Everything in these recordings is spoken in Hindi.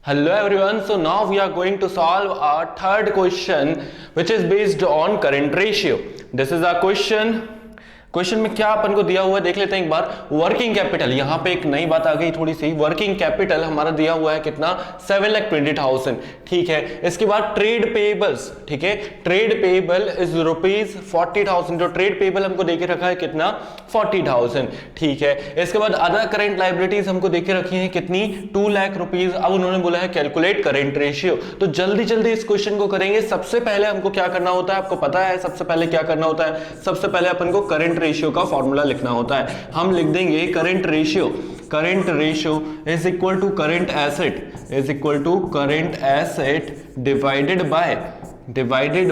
Hello everyone, so now we are going to solve our third question which is based on current ratio. This is our question में क्या अपन को दिया हुआ है देख लेते हैं एक बार। वर्किंग कैपिटल, यहाँ पे एक नई बात आ गई थोड़ी सी। वर्किंग कैपिटल हमारा दिया हुआ है कितना, 7,20,000, ठीक है। इसके बाद ट्रेड पेबल्स, ठीक है, ट्रेड पेबल इज ₹40,000, जो ट्रेड पेबल हमको देके रखा है कितना, 40,000, ठीक है। इसके बाद अदर करेंट लाइबिलिटीज हमको देके रखी है कितनी, ₹2,00,000। अब उन्होंने बोला है कैलकुलेट करेंट रेशियो, तो जल्दी जल्दी इस क्वेश्चन को करेंगे। सबसे पहले हमको क्या करना होता है, आपको पता है सबसे पहले क्या करना होता है। सबसे पहले अपन को करेंट रेशियो का फॉर्मूला लिखना होता है। हम लिख देंगे current ratio is equal to current asset divided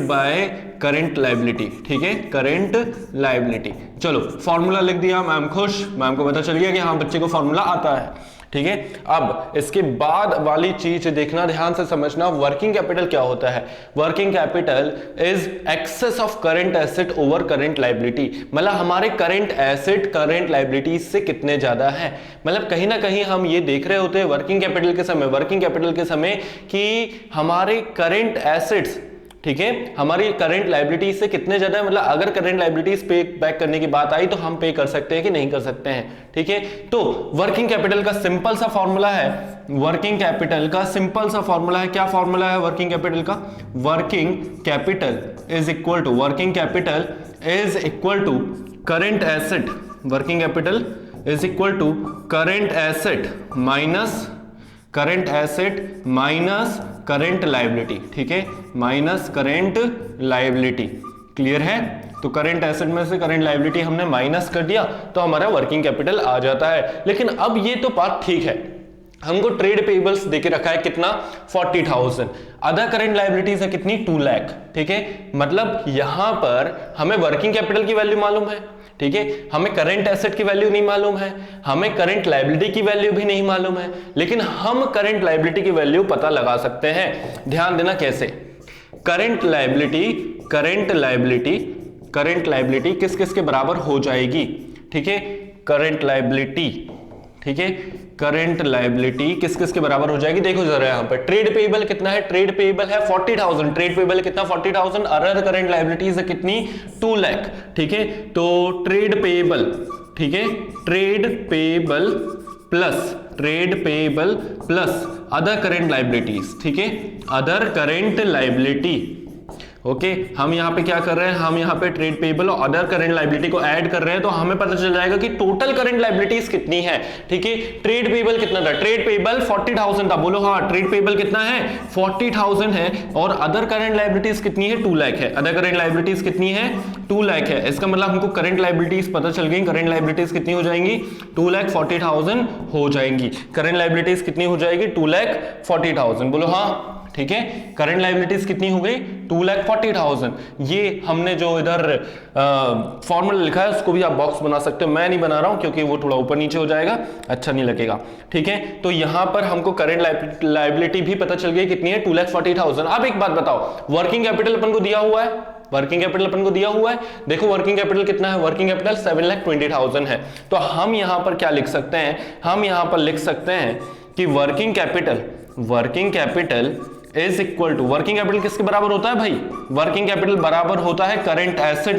by current liability, ठीक है, करेंट लायबिलिटी। चलो फॉर्मूला लिख दिया, मैम खुश, मैम को पता चल गया कि हाँ बच्चे को फॉर्मूला आता है, ठीक है। अब इसके बाद वाली चीज देखना, ध्यान से समझना, वर्किंग कैपिटल क्या होता है। Working capital is excess of current asset over current liability, मतलब हमारे करंट एसेट करंट लायबिलिटी से कितने ज्यादा है। मतलब कहीं ना कहीं हम ये देख रहे होते हैं वर्किंग कैपिटल के समय कि हमारे करंट एसेट्स, ठीक है, हमारी करंट लायबिलिटी से कितने ज्यादा है। मतलब अगर करंट लायबिलिटीज पे बैक करने की बात आई तो हम पे कर सकते हैं कि नहीं कर सकते हैं, ठीक है। तो वर्किंग कैपिटल का सिंपल सा फॉर्मूला है, वर्किंग कैपिटल का सिंपल सा फॉर्मूला है। क्या फॉर्मूला है वर्किंग कैपिटल का, working capital is equal to current asset, working capital is equal to current asset minus current liability, ठीक है, माइनस करंट लायबिलिटी। क्लियर है। तो करंट एसेट में से करंट लायबिलिटी हमने माइनस कर दिया तो हमारा वर्किंग कैपिटल आ जाता है। लेकिन अब ये तो बात ठीक है, हमको ट्रेड पेबल्स देके रखा है कितना, 40,000। अदर करंट लायबिलिटीज है कितनी, 2 लाख, ठीक है। मतलब यहां पर हमें वर्किंग कैपिटल की वैल्यू मालूम है, ठीक है, हमें करंट एसेट की वैल्यू नहीं मालूम है, हमें करंट लायबिलिटी की वैल्यू भी नहीं मालूम है, लेकिन हम करंट लायबिलिटी की वैल्यू पता लगा सकते हैं। ध्यान देना कैसे, करंट लायबिलिटी किस किस के बराबर हो जाएगी, ठीक है, करंट लायबिलिटी, ठीक है, करंट लायबिलिटी किस किस के बराबर हो जाएगी। देखो जरा यहां पर ट्रेड पेबल कितना है, ट्रेड पेबल है 40,000, ट्रेड पेबल कितना 40,000, अदर करंट लायबिलिटीज है कितनी, 2 लाख, ठीक है। तो ट्रेड पेबल, ठीक है, trade payable plus other current liabilities, ठीक है, अदर करंट लायबिलिटी। ओके, हम यहां पे क्या कर रहे हैं, हम यहां पे ट्रेड पेबल और अदर करंट लायबिलिटी को ऐड कर रहे हैं, तो हमें पता चल जाएगा कि टोटल करंट लायबिलिटीज कितनी है, ठीक है। ट्रेड पेबल कितना था, ट्रेड पेबल 40,000 था, बोलो हाँ, ट्रेड पेबल कितना है, 40,000 है, और अदर करंट लायबिलिटीज कितनी है, 2 लाख है। अदर करंट लायबिलिटीज कितनी है, 2 लाख है। इसका मतलब हमको करंट लायबिलिटीज पता चल गई, करंट लायबिलिटीज कितनी हो जाएंगी, 2,40,000 हो जाएंगी। करंट लायबिलिटीज कितनी हो जाएगी, 2,40,000, बोलो हाँ, ठीक है। करंट लायबिलिटीज कितनी हो गई, 2,40,000। ये हमने जो इधर फॉर्मूला लिखा है उसको भी आप बॉक्स बना सकते हो, मैं नहीं बना रहा हूं क्योंकि वो थोड़ा ऊपर नीचे हो जाएगा, अच्छा नहीं लगेगा, ठीक है। तो यहां पर हमको करंट लायबिलिटी भी पता चल गई कितनी है, 2,40,000। अब एक बात बताओ, वर्किंग कैपिटल अपन को दिया हुआ है, देखो वर्किंग कैपिटल कितना है, वर्किंग कैपिटल 7,20,000 है। तो हम यहां पर क्या लिख सकते हैं, हम यहां पर लिख सकते हैं कि working capital is equal to, working capital किसके बराबर होता है भाई, वर्किंग कैपिटल बराबर होता है करंट एसेट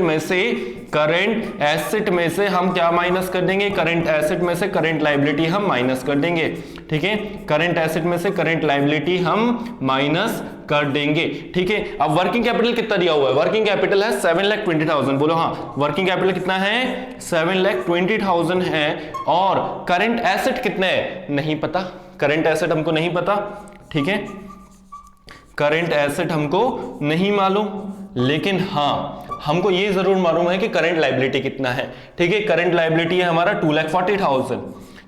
में से हम क्या माइनस कर देंगे, करंट एसेट में से करंट लायबिलिटी हम माइनस कर देंगे, ठीक है, करंट एसेट में से करंट लायबिलिटी हम माइनस कर देंगे, ठीक है। अब वर्किंग कैपिटल कितना दिया हुआ है, वर्किंग कैपिटल है 7,20,000, बोलो हाँ, वर्किंग कैपिटल कितना है, 7,20,000 है, और करंट एसेट कितने है, नहीं पता, करंट एसेट हमको नहीं पता, ठीक है, करंट एसेट हमको नहीं मालूम, लेकिन हाँ हमको ये जरूर मालूम है कि करंट लायबिलिटी कितना है, ठीक है। करंट लायबिलिटी है हमारा 2,40,000।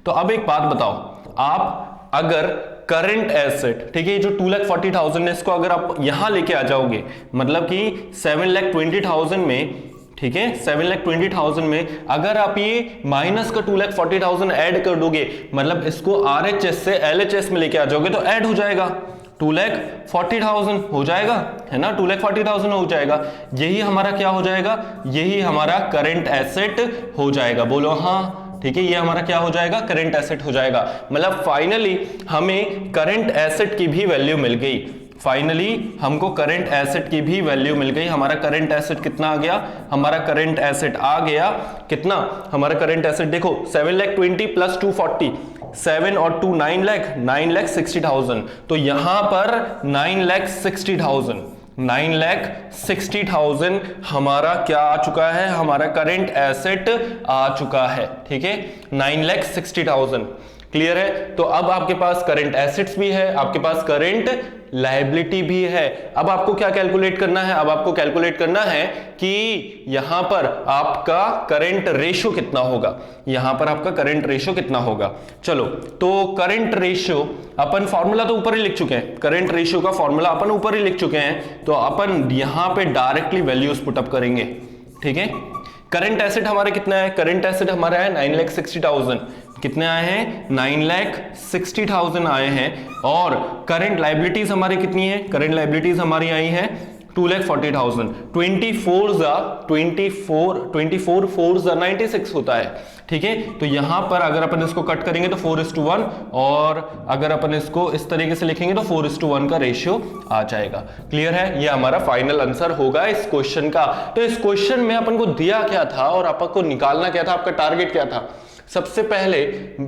तो अब एक बात बताओ, आप अगर करंट एसेट, ठीक है, जो 2,40,000 है, इसको अगर आप यहां लेके आ जाओगे, मतलब कि 7,20,000 में, ठीक है, 7,20,000 में अगर आप ये माइनस का 2,40,000 ऐड कर दोगे, मतलब इसको RHS से LHS में लेके आ जाओगे तो ऐड हो जाएगा, 2,40,000 हो जाएगा, है ना, 2,40,000 हो जाएगा। यही हमारा क्या हो जाएगा, यही हमारा करंट एसेट हो जाएगा, बोलो हाँ, ठीक है, ये हमारा क्या हो जाएगा, करंट एसेट हो जाएगा। मतलब फाइनली हमें करंट एसेट की भी वैल्यू मिल गई, फाइनली हमको करंट एसेट की भी वैल्यू मिल गई। हमारा करंट एसेट कितना आ गया, हमारा करंट एसेट आ गया कितना, हमारा करंट एसेट देखो 7,20,000 प्लस 240, 7 और 2 9,60,000, तो यहां पर 9,60,000, 9,60,000 हमारा क्या आ चुका है, हमारा करंट एसेट आ चुका है। ठीक है, 9,60,000, क्लियर है। तो अब आपके पास करंट एसेट्स भी है, आपके पास करंट लायबिलिटी भी है। अब आपको क्या कैलकुलेट करना है, अब आपको कैलकुलेट करना है कि यहां पर आपका करंट रेशियो कितना होगा, यहां पर आपका करंट रेशियो कितना होगा। चलो, तो करंट रेशियो अपन फॉर्मूला तो ऊपर ही लिख चुके हैं, करंट रेशियो का फॉर्मूला अपन ऊपर ही लिख चुके हैं, तो अपन यहां पे डायरेक्टली वैल्यूज पुटअप करेंगे। ठीक है, करंट एसेट हमारे कितना है, करंट एसेट हमारा है 9,60,000, कितने आए हैं, 9,60,000 आए हैं। और करंट लायबिलिटीज हमारी कितनी है, करंट लायबिलिटीज हमारी आई है 2,40,000, 24 4 96 होता है। ठीक है, तो यहां पर अगर अपन इसको कट करेंगे तो 4:1, और अगर अपन इसको इस तरीके से लिखेंगे तो 4:1 का रेशियो आ जाएगा। क्लियर है, ये हमारा फाइनल आंसर होगा इस क्वेश्चन का। तो इस क्वेश्चन में अपन को दिया क्या था और अपन को निकालना क्या था, आपका टारगेट क्या था। सबसे पहले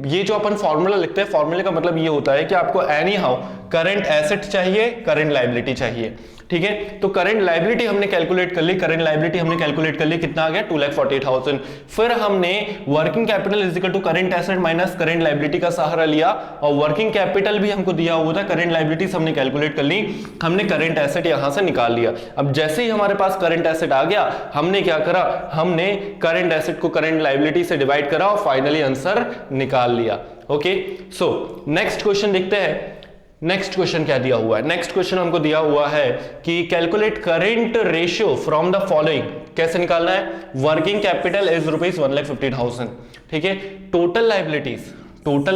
ये जो अपन फॉर्मूला लिखते हैं, फॉर्मूले का मतलब ये होता है कि आपको एनी हाउ करंट एसेट चाहिए, करंट लायबिलिटी चाहिए। ठीक है, तो करंट लायबिलिटी हमने कैलकुलेट कर ली, करंट लायबिलिटी हमने कैलकुलेट कर ली, कितना आ गया 2,40,000। फिर हमने working capital is equal to current asset minus current liability का सहारा लिया, और वर्किंग कैपिटल भी हमको दिया हुआ था, करंट लायबिलिटीज हमने कैलकुलेट कर ली, हमने करंट एसेट यहां से निकाल लिया। अब जैसे ही हमारे पास करंट एसेट आ गया, हमने क्या करा, हमने करंट एसेट को करंट लायबिलिटी से डिवाइड करा और फाइनली आंसर निकाल लिया। ओके, सो नेक्स्ट क्वेश्चन देखते हैं। नेक्स्ट क्वेश्चन क्या दिया हुआ है, नेक्स्ट क्वेश्चन हमको दिया हुआ है कि calculate current ratio from the following. कैसे निकालना है, वर्किंग कैपिटल इज ₹1,50,000। ठीक है, total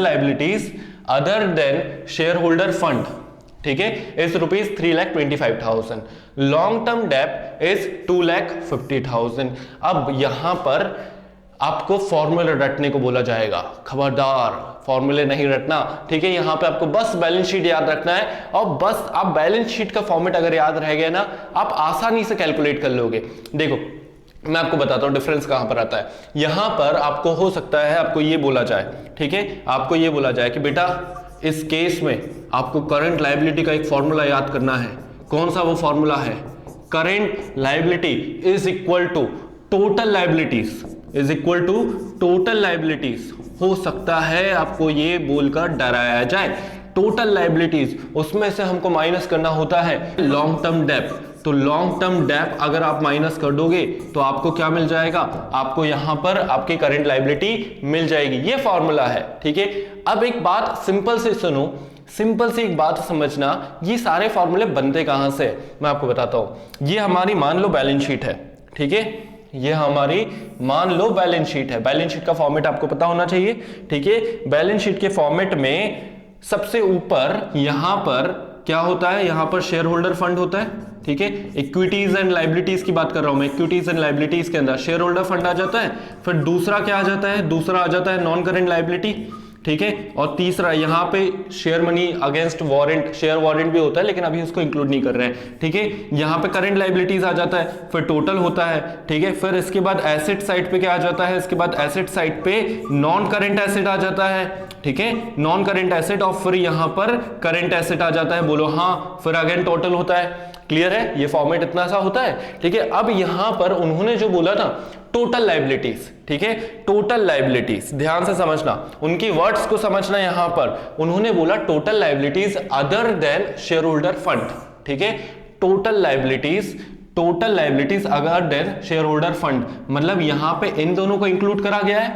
liabilities other than shareholder fund, ठीक है, is ₹3,25,000। Long term debt is 2,50,000। अब यहां पर आपको फॉर्मूले रटने को बोला जाएगा, खबरदार फॉर्मूले नहीं रटना। ठीक है, यहां पे आपको बस बैलेंस शीट याद रखना है, और बस आप बैलेंस शीट का फॉर्मेट अगर याद रह गया ना, आप आसानी से कैलकुलेट कर लोगे। देखो मैं आपको बताता हूं डिफरेंस कहां पर आता है। यहां पर आपको हो सकता है आपको ये बोला जाए, ठीक है, आपको ये बोला जाए कि बेटा इस केस में आपको करंट लायबिलिटी का एक फॉर्मूला याद करना है। कौन सा वो फॉर्मूला है, current liability is equal to total liabilities, is equal to total liabilities. हो सकता है आपको ये बोलकर डराया जाए, टोटल लायबिलिटीज उसमें से हमको माइनस करना होता है लॉन्ग टर्म डेब्ट। तो लॉन्ग टर्म डेब्ट अगर आप माइनस कर दोगे तो आपको क्या मिल जाएगा, आपको यहां पर आपकी करंट लायबिलिटी मिल जाएगी। ये फॉर्मूला है। ठीक है, अब एक बात सिंपल से सुनो, सिंपल सी एक बात समझना, ये सारे फॉर्मूले बनते कहां से, मैं आपको बताता हूं। ये हमारी मान लो बैलेंस शीट है, ठीक है, ये हमारी मान लो बैलेंस शीट है। बैलेंस शीट का फॉर्मेट आपको पता होना चाहिए। ठीक है, बैलेंस शीट के फॉर्मेट में सबसे ऊपर यहां पर क्या होता है, यहां पर शेयर होल्डर फंड होता है। ठीक है, इक्विटीज एंड लायबिलिटीज की बात कर रहा हूं मैं, इक्विटीज एंड लायबिलिटीज के अंदर शेयर होल्डर फंड आ जाता है। फिर दूसरा क्या आ जाता है, दूसरा आ जाता है नॉन करंट लायबिलिटी। ठीक है, और तीसरा यहां पे share money against warrant, share warrant भी होता है लेकिन अभी उसको इंक्लूड नहीं कर रहे हैं। ठीक है, यहां पे करंट लायबिलिटीज आ जाता है, फिर टोटल होता है। ठीक है, फिर इसके बाद एसेट साइड पे क्या आ जाता है, इसके बाद एसेट साइड पे नॉन करंट एसेट आ जाता है। ठीक है, नॉन करंट एसेट, और फिर यहां पर करंट एसेट आ जाता है। बोलो हाँ, फिर अगेन टोटल होता है। क्लियर है, ये फॉर्मेट इतना सा होता है। ठीक है, अब यहां पर उन्होंने जो बोला था टोटल लायबिलिटीज, ठीक है, टोटल लायबिलिटीज, ध्यान से समझना, उनकी वर्ड्स को समझना। यहां पर उन्होंने बोला total liabilities other than shareholder fund. ठीक है, total liabilities other than shareholder fund, मतलब यहां पे इन दोनों को इंक्लूड करा गया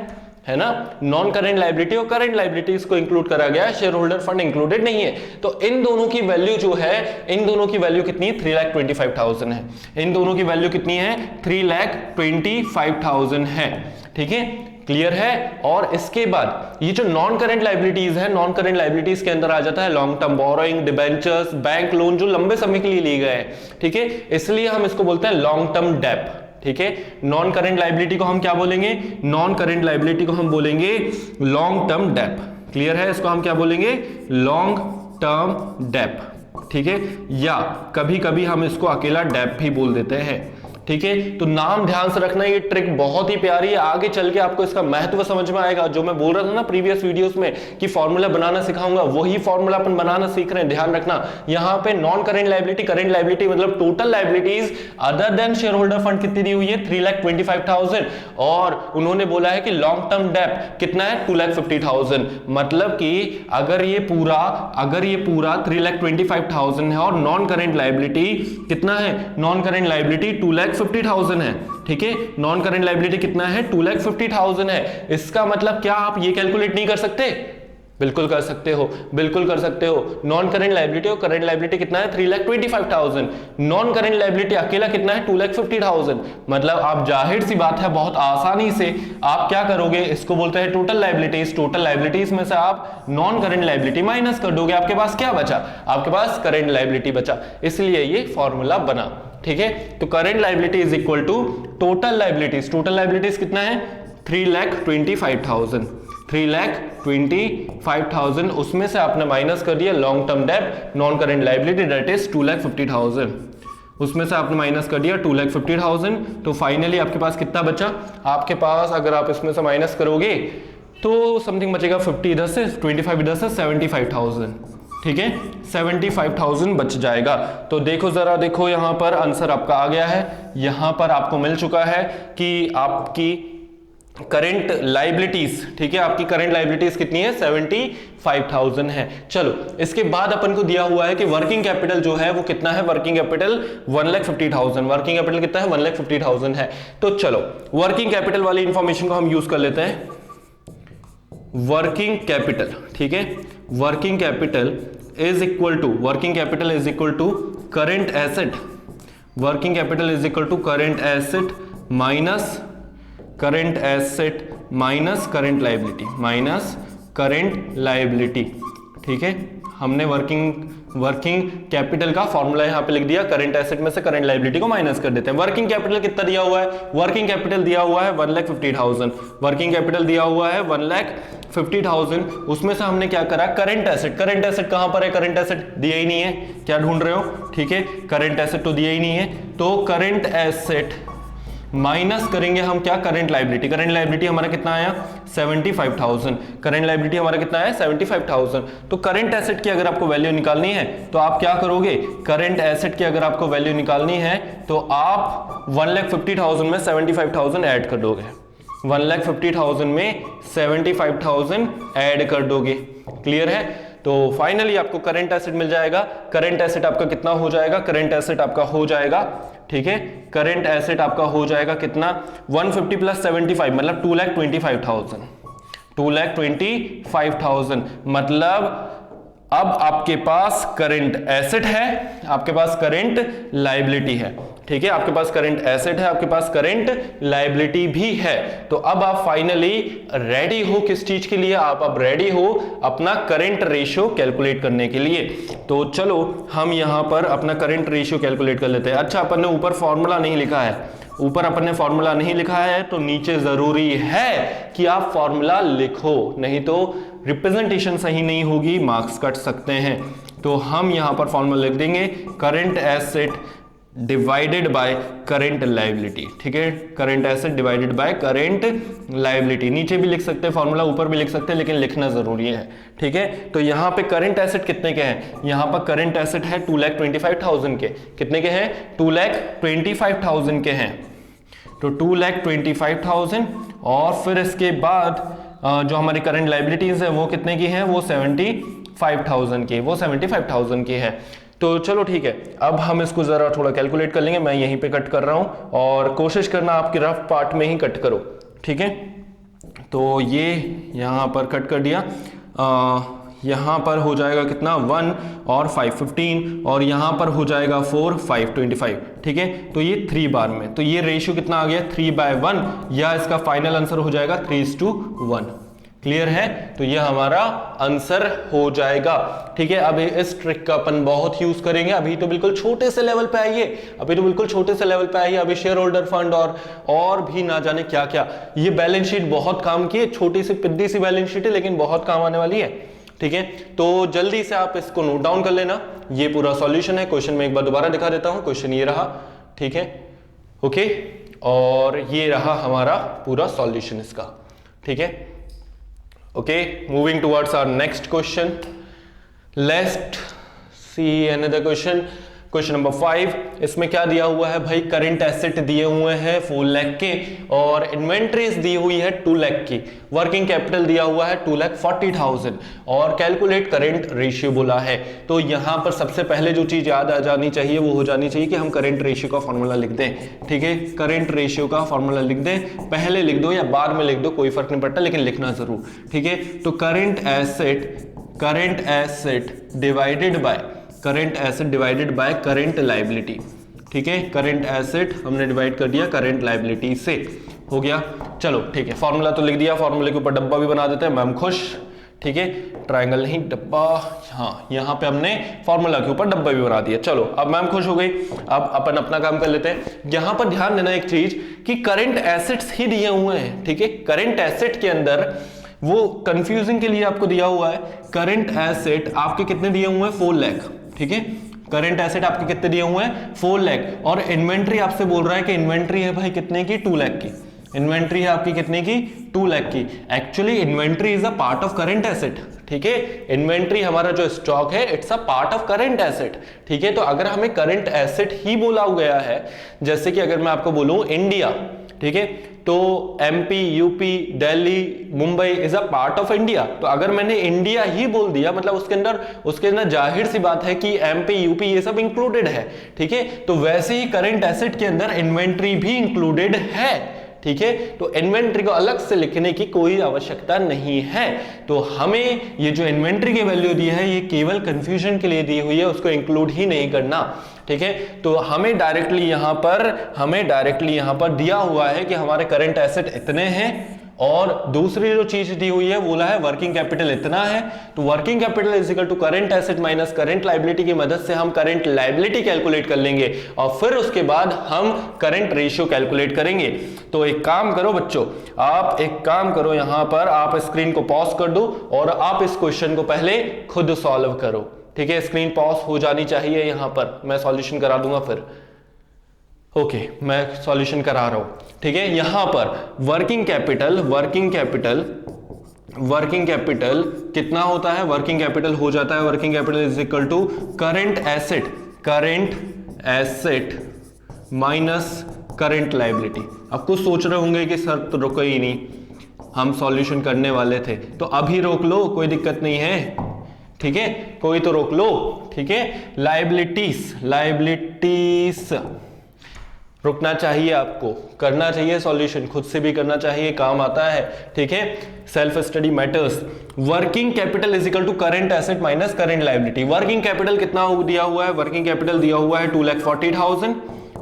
है ना, नॉन करंट लायबिलिटी और करंट लायबिलिटीज को इंक्लूड करा गया है, शेयर होल्डर फंड इंक्लूडेड नहीं है। तो इन दोनों की वैल्यू जो है, इन दोनों की वैल्यू कितनी है, 3,25,000 है। इन दोनों की वैल्यू कितनी है, 3,25,000 है। ठीक है, क्लियर है। और इसके बाद ये जो नॉन करंट लायबिलिटीज है, नॉन करंट लायबिलिटीज के अंदर आ जाता है long term borrowing, debentures, bank loan जो लंबे समय के लिए लिए गए हैं। ठीक है, इसलिए हम इसको बोलते हैं लॉन्ग टर्म डेब्ट। ठीक है। नॉन करंट लायबिलिटी को हम क्या बोलेंगे? नॉन करंट लायबिलिटी को हम बोलेंगे लॉन्ग टर्म डेप। क्लियर है? इसको हम क्या बोलेंगे? लॉन्ग टर्म डेप, ठीक है, या कभी कभी हम इसको अकेला डेप भी बोल देते हैं, ठीक है। तो नाम ध्यान से रखना, ये ट्रिक बहुत ही प्यारी है, आगे चल के आपको इसका महत्व समझ में आएगा। जो मैं बोल रहा था ना प्रीवियस वीडियोस में कि फॉर्मूला बनाना सिखाऊंगा, वही फॉर्मूला अपन बनाना सीख रहे हैं। ध्यान रखना, यहां पे non current liability, current liability मतलब total liabilities other than shareholder fund कितनी दी हुई है? 3,25,000, और उन्होंने बोला है कि लॉन्ग टर्म डेप कितना है? 2,50,000। मतलब कि अगर ये पूरा 3,25,000 है और नॉन करेंट लायबिलिटी कितना है? नॉन करेंट लायबिलिटी 2,50,000 है, ठीक है। नॉन करंट लायबिलिटी कितना है? 2,50,000 है। इसका मतलब क्या आप ये कैलकुलेट नहीं कर सकते? बिल्कुल कर सकते हो, बिल्कुल कर सकते हो। नॉन करंट लायबिलिटी और करंट लायबिलिटी कितना है? 3,25,000। नॉन करंट लायबिलिटी अकेला कितना है? 2,50,000। मतलब आप जाहिर सी बात है बहुत आसानी से आप क्या करोगे? इसको बोलते हैं टोटल लायबिलिटीज। टोटल लायबिलिटीज में से आप नॉन करंट लायबिलिटी माइनस कर दोगे, आपके पास क्या बचा? आपके पास करंट लायबिलिटी बचा, इसलिए ये फॉर्मूला बना, ठीक है। तो current liability is equal to total liabilities. Total liabilities कितना है? 3,25,000। 3,25,000, उसमें से आपने माइनस कर दिया long term debt, non current liability, that is 2,50,000। उसमें से आपने माइनस कर दिया 2,50,000। तो फाइनली आपके पास कितना बचा? आपके पास अगर आप इसमें से माइनस करोगे तो समथिंग बचेगा 50 इधर से, 25 इधर से, 75,000, ठीक है। 75,000 बच जाएगा। तो देखो जरा, देखो यहां पर आंसर आपका आ गया है। यहां पर आपको मिल चुका है कि आपकी करंट लायबिलिटीज, ठीक है, आपकी करंट लायबिलिटीज कितनी है? 75,000 है। चलो इसके बाद अपन को दिया हुआ है कि वर्किंग कैपिटल जो है वो कितना है? Working capital 1,50,000। वर्किंग कैपिटल कितना है? 1,50,000 है। तो चलो वर्किंग कैपिटल वाली इंफॉर्मेशन को हम यूज कर लेते हैं। वर्किंग कैपिटल, ठीक है, working capital is equal to current asset. Working capital is equal to current asset minus current liability, ठीक है। हमने वर्किंग कैपिटल का फॉर्मूला यहां पे लिख दिया, करंट एसेट में से करंट लायबिलिटी को माइनस कर देते हैं। वर्किंग कैपिटल कितना दिया हुआ है? वर्किंग कैपिटल दिया हुआ है 1,50,000। वर्किंग कैपिटल दिया हुआ है 1,50,000। उसमें से हमने क्या करा? Current asset. करंट एसेट कहां पर है? करंट एसेट दिया ही नहीं है, क्या ढूंढ रहे हो? ठीक है, करंट एसेट तो दिया ही नहीं है, तो करंट एसेट माइनस करेंगे हम क्या? Current liability. करंट लायबिलिटी हमारा कितना आया? 75,000। करंट लायबिलिटी हमारा कितना है? 75,000। तो करंट एसेट की अगर आपको वैल्यू निकालनी है तो आप क्या करोगे? करंट एसेट की अगर आपको वैल्यू निकालनी है तो आप 1,50,000 में 75,000 ऐड कर दोगे। 1,50,000 में 75,000 ऐड कर दोगे। क्लियर है? तो फाइनली आपको करंट एसेट मिल जाएगा। करंट एसेट आपका कितना हो जाएगा? करंट एसेट आपका हो जाएगा, ठीक है, करंट एसेट आपका हो जाएगा कितना? 150 प्लस 75 मतलब 2,25,000। 2,25,000 मतलब अब आपके पास करंट एसेट है, आपके पास करंट लायबिलिटी है, ठीक है। आपके पास करंट एसेट है, आपके पास करंट लायबिलिटी भी है। तो अब आप फाइनली रेडी हो किस चीज के लिए? आप अब रेडी हो अपना करंट रेशियो कैलकुलेट करने के लिए। तो चलो हम यहां पर अपना करंट रेशियो कैलकुलेट कर लेते हैं। अच्छा, अपन ने ऊपर फॉर्मूला नहीं लिखा है, ऊपर अपन ने फॉर्मूला नहीं लिखा है, तो नीचे जरूरी है कि आप फॉर्मूला लिखो, नहीं तो रिप्रेजेंटेशन सही नहीं होगी, मार्क्स कट सकते हैं। तो हम यहां पर फॉर्मूला लिख देंगे current asset divided by current liability, ठीक है, current asset divided by current liability. नीचे भी लिख सकते हैं फॉर्मूला, ऊपर भी लिख सकते हैं, लेकिन लिखना जरूरी है, ठीक है। तो यहां पे करंट एसेट कितने के हैं? यहां पर करंट एसेट है 2,25,000 के। कितने के हैं? 2,25,000 के हैं। तो 2,25,000 और फिर इसके बाद जो हमारी करंट लायबिलिटीज है वो कितने की हैं? वो 75,000 की, वो 75,000 की है। तो चलो ठीक है, अब हम इसको जरा थोड़ा कैलकुलेट कर लेंगे। मैं यहीं पे कट कर रहा हूं और कोशिश करना आपकी रफ पार्ट में ही कट करो, ठीक है। तो ये यहां पर कट कर दिया, यहां पर हो जाएगा कितना? 1 और 5 15, और यहां पर हो जाएगा 4 5 25, ठीक है। तो ये 3 बार में, तो ये रेशियो कितना आ गया? 3/1, या इसका फाइनल आंसर हो जाएगा 3:1। क्लियर है? तो ये हमारा आंसर हो जाएगा। ठीक है, अब इस ट्रिक का अपन बहुत यूज करेंगे। अभी तो बिल्कुल छोटे से लेवल पे आइए, अभी शेयर होल्डर फंड और भी ना जाने क्या क्या। ये बैलेंस शीट बहुत काम की है, छोटी सी पिद्दी सी बैलेंस शीट है लेकिन बहुत काम आने वाली है। ठीक है, तो जल्दी से आप इसको नोट डाउन कर लेना। ये पूरा सॉल्यूशन है। क्वेश्चन में एक बार दोबारा दिखा देता हूं। क्वेश्चन ये रहा, ठीक है, ओके, और ये रहा हमारा पूरा सॉल्यूशन इसका। ठीक है, okay, moving towards our next question. Let's see another question, question number 5। इसमें क्या दिया हुआ है भाई? करंट एसेट दिए हुए हैं 4 लाख के और इन्वेंट्रीज दी हुई है 2 लाख की। वर्किंग कैपिटल दिया हुआ है 2,40,000 और कैलकुलेट करंट रेशियो बोला है। तो यहां पर सबसे पहले जो चीज याद आ जानी चाहिए वो हो जानी चाहिए कि हम करंट रेशियो का फॉर्मूला लिख दें। ठीक है, करंट रेशियो का फॉर्मूला लिख दें, पहले लिख दो या बाद में लिख दो, कोई फर्क नहीं पड़ता, लेकिन लिखना जरूर। ठीक है, तो current asset divided by current liability. ठीक है, करंट एसेट हमने डिवाइड कर दिया करंट लायबिलिटी से, हो गया। चलो ठीक है, फॉर्मूला तो लिख दिया, फॉर्मूले के ऊपर डब्बा भी बना देते हैं, मैम खुश। ठीक है, ट्रायंगल नहीं डब्बा, हाँ यहां पे हमने फॉर्मूला के ऊपर डब्बा भी बना दिया। चलो अब मैम खुश हो गई, अब अपन अपना काम कर लेते हैं। यहां पर ध्यान देना एक चीज कि करंट एसेट्स ही दिए हुए हैं। ठीक है, करंट एसेट के अंदर वो कंफ्यूजिंग के लिए आपको दिया हुआ है, करंट एसेट आपके कितने दिए हुए हैं? 4 लाख। ठीक है, करंट एसेट आपके कितने दिए हुए हैं? 4 लाख। और इन्वेंट्री आपसे बोल रहा है कि इन्वेंट्री है भाई कितने की? 2 लाख की। इन्वेंट्री है आपकी कितने की? 2 लाख की। Actually inventory is a part of current asset. ठीक है, इन्वेंट्री हमारा जो स्टॉक है it's a part of current asset. ठीक है, तो अगर हमें करंट एसेट ही बोला गया है, जैसे कि अगर मैं आपको बोलूं इंडिया, ठीक है, तो MP, UP, Delhi, Mumbai is a part of India. तो अगर मैंने इंडिया ही बोल दिया मतलब उसके अंदर जाहिर सी बात है कि एमपी, यूपी ये सब इंक्लूडेड है। ठीक है, तो वैसे ही करंट एसेट के अंदर इन्वेंट्री भी इंक्लूडेड है। ठीक है, तो इन्वेंट्री को अलग से लिखने की कोई आवश्यकता नहीं है। तो हमें ये जो इन्वेंट्री की वैल्यू दी है ये केवल कंफ्यूजन के लिए दी हुई है, उसको इंक्लूड ही नहीं करना। ठीक है, तो हमें डायरेक्टली यहां पर दिया हुआ है कि हमारे करंट एसेट इतने हैं और दूसरी जो चीज दी हुई है बोला है वर्किंग कैपिटल इतना है। तो working capital is equal to current asset minus current liability की मदद से हम करंट लायबिलिटी कैलकुलेट कर लेंगे और फिर उसके बाद हम करंट रेशियो कैलकुलेट करेंगे। तो एक काम करो बच्चों, आप एक काम करो, यहां पर आप स्क्रीन को पॉज कर दो और आप इस क्वेश्चन को पहले खुद सॉल्व करो। ठीक है, स्क्रीन पॉज हो जानी चाहिए, यहां पर मैं सॉल्यूशन करा दूंगा फिर। ओके, मैं सॉल्यूशन करा रहा हूं। ठीक है, यहां पर वर्किंग कैपिटल कितना होता है? वर्किंग कैपिटल हो जाता है, working capital is equal to current asset minus current liability. अब कुछ सोच रहे होंगे कि सर तो रुको ही नहीं, हम सॉल्यूशन करने वाले थे। तो अभी रोक लो, कोई दिक्कत नहीं है। ठीक है, कोई तो रोक लो। ठीक है, लायबिलिटीज रुकना चाहिए, आपको करना चाहिए सॉल्यूशन, खुद से भी करना चाहिए, काम आता है। ठीक है, self study matters. Working capital is equal to current asset minus current liability. Working capital कितना दिया हुआ है? वर्किंग कैपिटल दिया हुआ है 2,40,000।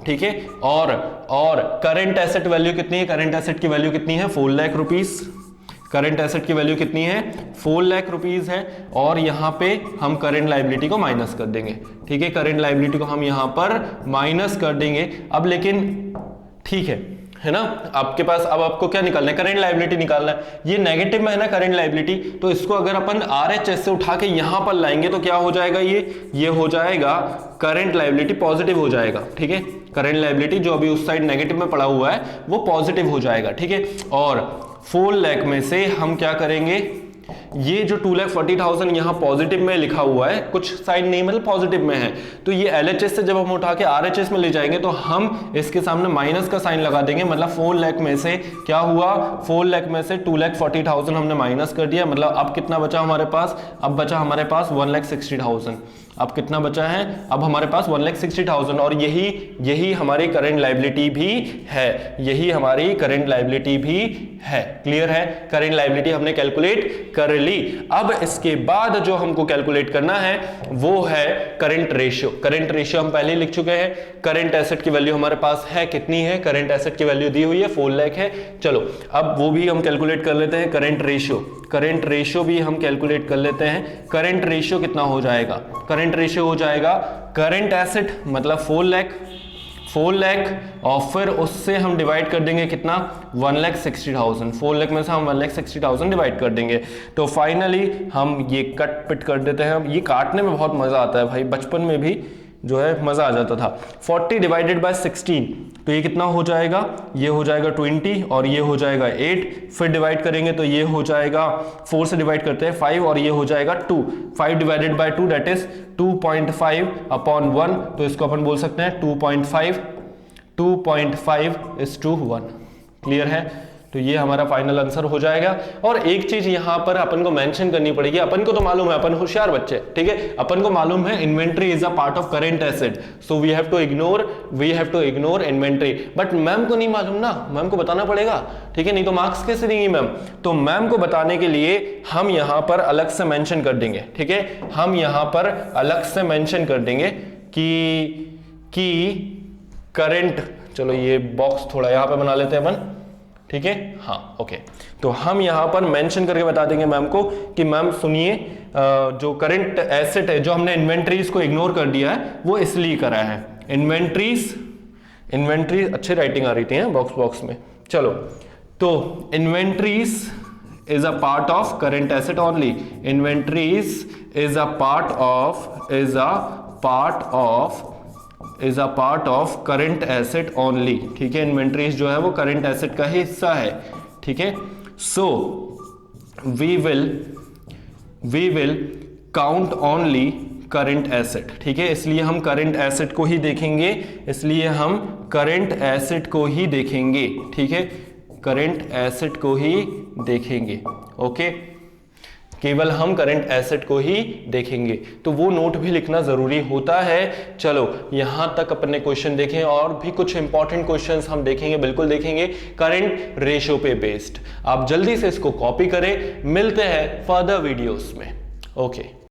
ठीक है, और करंट एसेट वैल्यू कितनी है? करंट एसेट की वैल्यू कितनी है? 4 लाख रुपीस। करंट एसेट की वैल्यू कितनी है? 4 लाख रुपीस है। और यहां पे हम करंट लायबिलिटी को माइनस कर देंगे। ठीक है, करंट लायबिलिटी को हम यहां पर माइनस कर देंगे। अब लेकिन ठीक है ना, आपके पास अब आपको क्या निकालना है? करंट लायबिलिटी निकालना है। ये नेगेटिव में है ना करंट लायबिलिटी, तो इसको अगर अपन आरएचएस से उठा के यहां पर लाएंगे तो क्या हो जाएगा? ये हो जाएगा करंट लायबिलिटी पॉजिटिव हो जाएगा। ठीक है, करंट लायबिलिटी जो अभी उस साइड नेगेटिव में पड़ा हुआ है वो पॉजिटिव हो जाएगा। ठीक है, और 4 लाख में से हम क्या करेंगे? ये जो 2,40,000 यहां पॉजिटिव में लिखा हुआ है, कुछ साइड नहीं मतलब पॉजिटिव में है, तो ये एलएचएस से जब हम उठा के आरएचएस में ले जाएंगे तो हम इसके सामने माइनस का साइन लगा देंगे। मतलब 4 लाख में से क्या हुआ? 4 लाख में से 2,40,000 हमने माइनस कर दिया। मतलब अब कितना बचा हमारे पास? अब बचा हमारे पास 1,60,000। अब कितना बचा है? अब हमारे पास 1,60,000 और यही हमारी करंट लायबिलिटी भी है, यही हमारी करंट लायबिलिटी भी है। क्लियर है, करंट लायबिलिटी हमने कैलकुलेट कर ली। अब इसके बाद जो हमको कैलकुलेट करना है वो है करंट रेशियो। करंट रेशियो हम पहले ही लिख चुके हैं। करंट एसेट की वैल्यू हमारे पास है, कितनी है, करंट एसेट की वैल्यू दी हुई है 4 लाख है। चलो अब वो भी हम कैलकुलेट कर लेते हैं, करंट रेशियो। करंट रेशियो भी हम कैलकुलेट कर लेते हैं। करंट रेशियो कितना हो जाएगा, करंट रेशियो हो जाएगा करंट एसेट मतलब 4 लाख और फिर उससे हम डिवाइड कर देंगे कितना, 1,60,000। 4 लाख में से हम 1,60,000 डिवाइड कर देंगे। तो फाइनली हम ये कट पिट कर देते हैं। ये काटने में बहुत मजा आता है भाई, बचपन में भी जो है मजा आ जाता था। 40 डिवाइडेड बाय 16, तो ये कितना हो जाएगा, ये हो जाएगा 20 और ये हो जाएगा 8। फिर डिवाइड करेंगे तो ये हो जाएगा, 4 से डिवाइड करते हैं 5 और ये हो जाएगा 2। 5 divided by 2 that is 2.5 upon 1, तो इसको अपन बोल सकते हैं 2.5 is to 1। क्लियर है, तो ये हमारा फाइनल आंसर हो जाएगा। और एक चीज यहां पर अपन को मेंशन करनी पड़ेगी, अपन को तो मालूम है, अपन होशियार बच्चे, ठीक है, अपन को मालूम है inventory is a part of current asset, so we have to ignore inventory. But ma'am को नहीं मालूम ना, मैम को बताना पड़ेगा, ठीक है, नहीं तो मार्क्स कैसे देंगी मैम। तो मैम को बताने के लिए हम यहां पर अलग से मेंशन कर देंगे, ठीक है, हम यहां पर अलग से मेंशन कर देंगे कि करंट, चलो ये बॉक्स थोड़ा यहां पे बना लेते हैं अपन, ठीक है, हाँ ओके। तो हम यहां पर मेंशन करके बता देंगे मैम को कि मैम सुनिए, जो करंट एसेट है, जो हमने इन्वेंट्रीज को इग्नोर कर दिया है, वो इसलिए करा है। इन्वेंट्री अच्छी राइटिंग आ रही थी बॉक्स में। चलो, तो inventories is a part of current asset only. Inventories is a part of current asset only, ठीक है। इन्वेंट्रीज जो है वो करंट एसेट का ही हिस्सा है, ठीक है। So we will count only current asset, ठीक है, इसलिए हम करंट एसेट को ही देखेंगे, ठीक है, करंट एसेट को ही देखेंगे, ओके, केवल हम करंट एसेट को ही देखेंगे। तो वो नोट भी लिखना जरूरी होता है। चलो यहां तक अपने क्वेश्चन देखें, और भी कुछ इंपॉर्टेंट क्वेश्चंस हम देखेंगे, बिल्कुल देखेंगे, करंट रेशियो पे बेस्ड। आप जल्दी से इसको कॉपी करें, मिलते हैं फर्दर वीडियोस में, ओके।